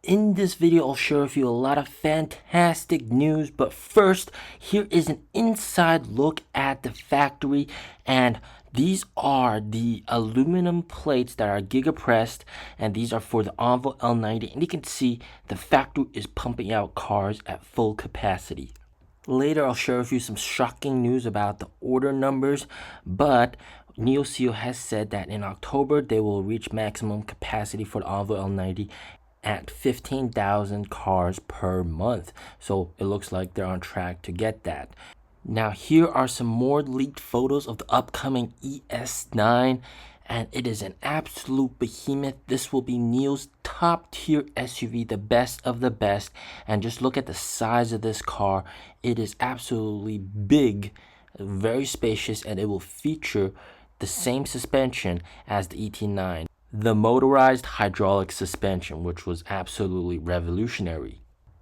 In this video, I'll share with you a lot of fantastic news, but first, here is an inside look at the factory, and these are the aluminum plates that are gigapressed, and these are for the Envo L90, and you can see the factory is pumping out cars at full capacity. Later, I'll share with you some shocking news about the order numbers, but NeoCeo has said that in October, they will reach maximum capacity for the Envo L90 at 15,000 cars per month. So it looks like they're on track to get that. Now here are some more leaked photos of the upcoming ES9, and it is an absolute behemoth. This will be NIO's top tier SUV, the best of the best. And just look at the size of this car. It is absolutely big, very spacious, and it will feature the same suspension as the ET9. The motorized hydraulic suspension, which was absolutely revolutionary.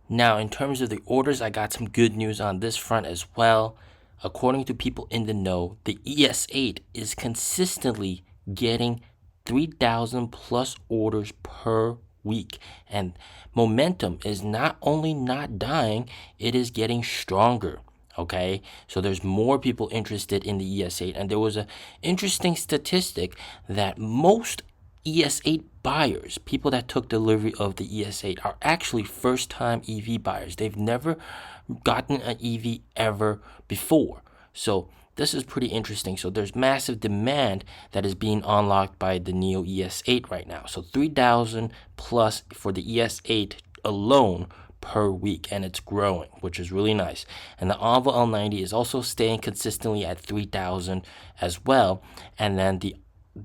Now, in terms of the orders, I got some good news on this front as well. According to people in the know, the ES8 is consistently getting 3,000 plus orders per week. And momentum is not only not dying, it is getting stronger. Okay, so there's more people interested in the ES8, and there was an interesting statistic that most ES8 buyers, people that took delivery of the ES8, are actually first-time EV buyers. They've never gotten an EV ever before. So this is pretty interesting. So there's massive demand that is being unlocked by the NIO ES8 right now. So 3,000 plus for the ES8 alone per week, and it's growing, which is really nice. And the Envo L90 is also staying consistently at 3,000 as well. And then the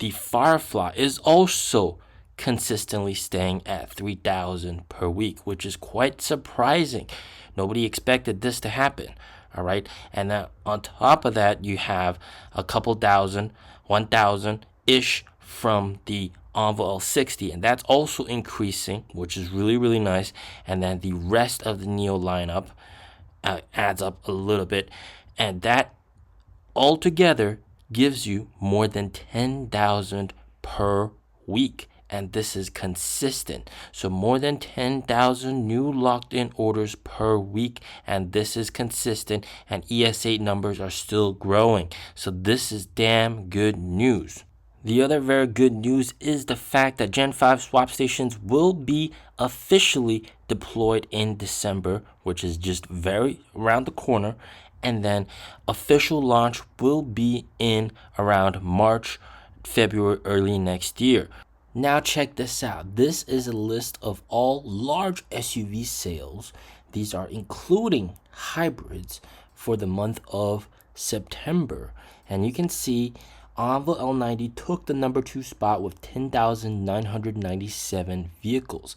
Firefly is also consistently staying at 3,000 per week, which is quite surprising. Nobody expected this to happen. All right. And then on top of that, you have a couple thousand, 1,000-ish from the Envo L60, and that's also increasing, which is really, really nice. And then the rest of the NIO lineup adds up a little bit, and that altogether gives you more than 10,000 per week, and this is consistent. So more than 10,000 new locked in orders per week, and this is consistent, and ES8 numbers are still growing. So this is damn good news. The other very good news is the fact that Gen 5 swap stations will be officially deployed in December, which is just very around the corner. And then official launch will be in around March, February, early next year. Now check this out. This is a list of all large SUV sales. These are including hybrids for the month of September. And you can see Envo L90 took the number 2 spot with 10,997 vehicles.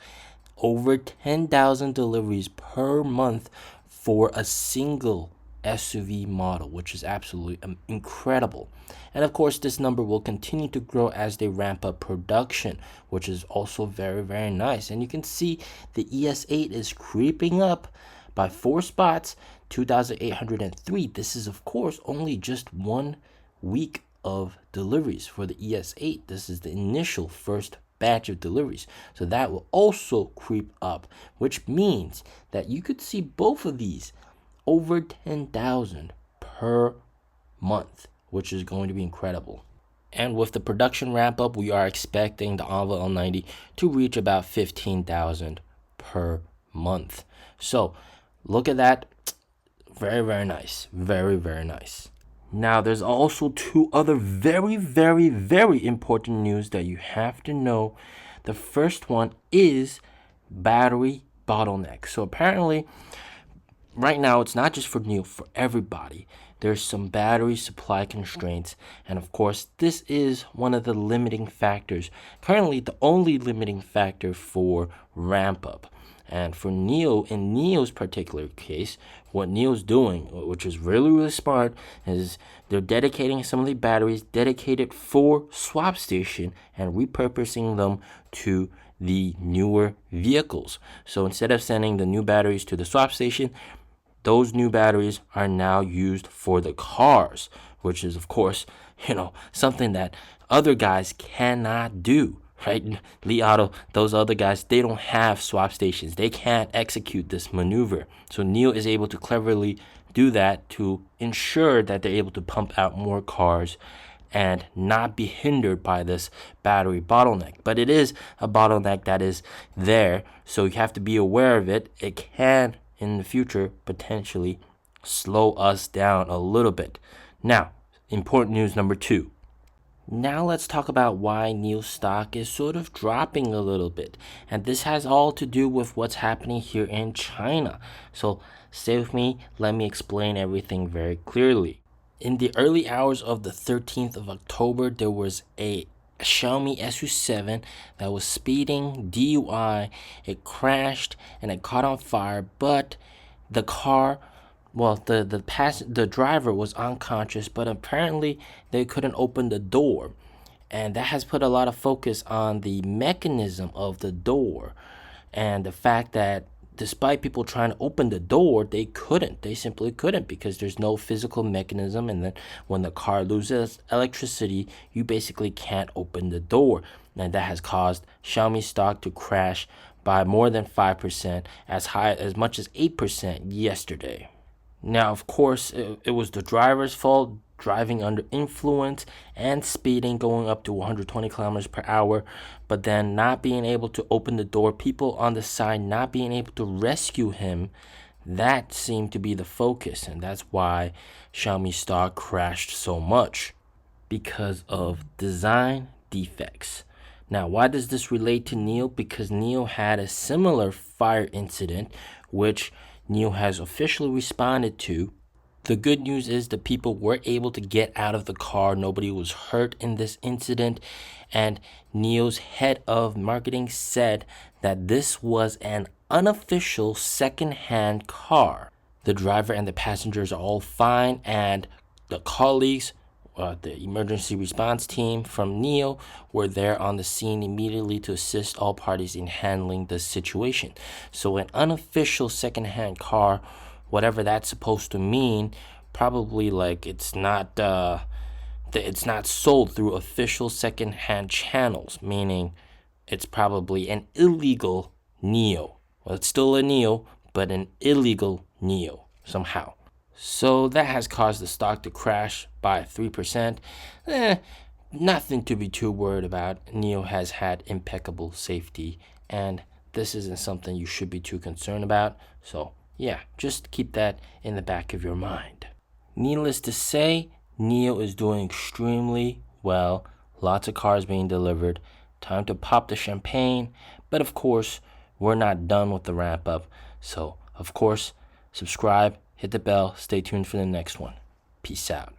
Over 10,000 deliveries per month for a single SUV model, which is absolutely incredible. And of course, this number will continue to grow as they ramp up production, which is also very, very nice. And you can see the ES8 is creeping up by 4 spots, 2,803. This is, of course, only just 1 week of deliveries for the ES8. This is the initial first batch of deliveries, so that will also creep up, which means that you could see both of these over 10,000 per month, which is going to be incredible. And with the production ramp up, we are expecting the Envo L90 to reach about 15,000 per month. So look at that. Very, very nice. Very, very nice. Now, there's also 2 other very, very, very important news that you have to know. The first one is battery bottleneck. So apparently, right now, it's not just for NIO, for everybody. There's some battery supply constraints. And of course, this is one of the limiting factors. Currently, the only limiting factor for ramp up. And for NIO, in NIO's particular case, what NIO's doing, which is really, really smart, is they're dedicating some of the batteries dedicated for swap station and repurposing them to the newer vehicles. So instead of sending the new batteries to the swap station, those new batteries are now used for the cars, which is, of course, something that other guys cannot do. right? Li Auto, those other guys, they don't have swap stations. They can't execute this maneuver. So NIO is able to cleverly do that to ensure that they're able to pump out more cars and not be hindered by this battery bottleneck. But it is a bottleneck that is there, so you have to be aware of it. It can, in the future, potentially slow us down a little bit. Now, important news number 2. Now let's talk about why NIO stock is sort of dropping a little bit. And this has all to do with what's happening here in China. So stay with me, let me explain everything very clearly. In the early hours of the 13th of October, there was a Xiaomi SU7 that was speeding, DUI. It crashed and it caught on fire, but the car, well, the driver was unconscious, but apparently they couldn't open the door. And that has put a lot of focus on the mechanism of the door and the fact that despite people trying to open the door, they couldn't. They simply couldn't because there's no physical mechanism. And then when the car loses electricity, you basically can't open the door. And that has caused Xiaomi stock to crash by more than 5%, as much as 8% yesterday. Now, of course, it was the driver's fault, driving under influence and speeding, going up to 120 kilometers per hour, but then not being able to open the door, people on the side not being able to rescue him. That seemed to be the focus, and that's why Xiaomi stock crashed so much, because of design defects. Now, why does this relate to NIO? Because NIO had a similar fire incident, which NIO has officially responded to. The good news is the people were able to get out of the car. Nobody was hurt in this incident. And NIO's head of marketing said that this was an unofficial second-hand car. The driver and the passengers are all fine, and the colleagues, the emergency response team from NIO, were there on the scene immediately to assist all parties in handling the situation. So an unofficial second-hand car, whatever that's supposed to mean, probably like it's not sold through official second-hand channels, meaning it's probably an illegal NIO. Well, it's still a NIO, but an illegal NIO somehow. So that has caused the stock to crash by 3%. Nothing to be too worried about. NIO has had impeccable safety, and this isn't something you should be too concerned about. So yeah, just keep that in the back of your mind. Needless to say, NIO is doing extremely well. Lots of cars being delivered. Time to pop the champagne. But of course, we're not done with the wrap up. So, of course, subscribe, hit the bell, stay tuned for the next one. Peace out.